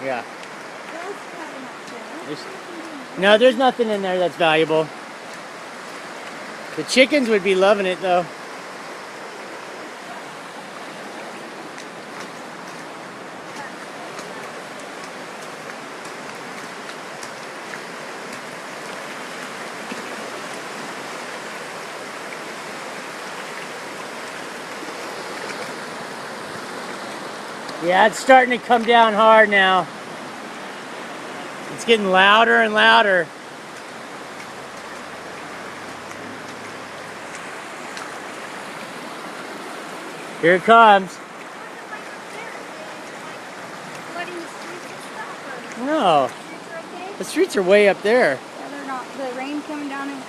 Yeah. No, there's nothing in there that's valuable. The chickens would be loving it though. Yeah, it's starting to come down hard now. It's getting louder and louder. Here it comes. No. The streets are way up there. Yeah, they're not. The rain coming down and